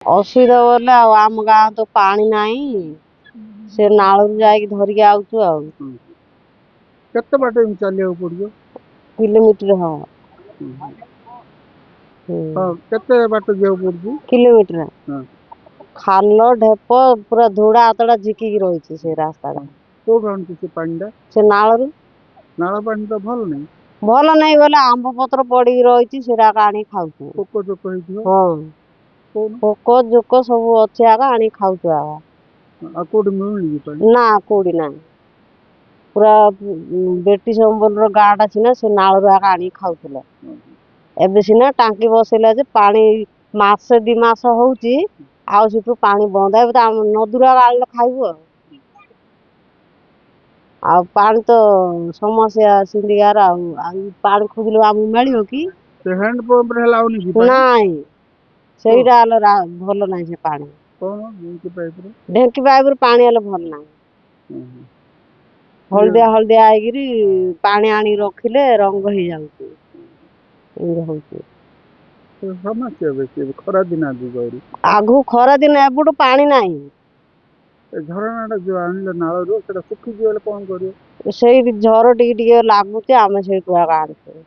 असुविधा बोले आम गाँ तो पानी नहीं से नाल जाके धरिक आउचु आ केते बाटे चलिया पड़ियो किलोमीटर हाँ हाँ केते बाटे जाऊ पड़छु किलोमीटर हाँ खाल ढेप पूरा धुड़ा आतड़ा झिकी रही से रास्ता को गाउन से पानी दा से नाल नाला पानी तो भल नहीं भल नहीं बोले आंब पत्र पड़ी रही से आनी खाऊ पोको जो कहिदियो हाँ कोन पोक जोक सब अच्छे आगा आनी खाऊ आगा आ कोड मिलनी पानी ना कोड़ी ना पूरा बेटी संबल गाँटा सीना से नाल आगा आनी खाऊ एबे सीना टांकी बसैला जे पानी मासे दी मास होउची आउ सेठू पानी बंद है तो नदुरा गाल खाइबो आ पानी तो समस्या सिंधिगार आ पानी खोजलो आम मिलियो कि से हैंड पंप रे लाउनी की पानी नाई ସେଇଟା ହେଲେ ଭଲ ନାହିଁ ସେ ପାଣି कोन ढेंकी पाइप रे ଢେଙ୍କି ପାଇପରୁ ପାଣି ହେଲେ ଭଲ ନାହିଁ ହଳଦିଆ ହଳଦିଆ ହେଇକିରି ପାଣି ଆଣି ରଖିଲେ ରଙ୍ଗ ହେଇଯାଉଛି ଏମିତି ହଉଛି ସମସ୍ୟା ବେଶୀ ଖରା ଦିନ ଆଜି ଗରି ଆଗକୁ ଖରା ଦିନ ଏପଟୁ ପାଣି ନାହିଁ ଏ ଝରଣାଟା ଯୋଉ ଆଣିଲେ ନାଳରୁ ସେଟା ଶୁଖିଯିବ ହେଲେ କଣ କରିବ ସେଇଠି ଝର ଟିକେ ଟିକେ ଲାଗୁଛି ଆମେ ସେଇଠୁ ଆଣିଛୁ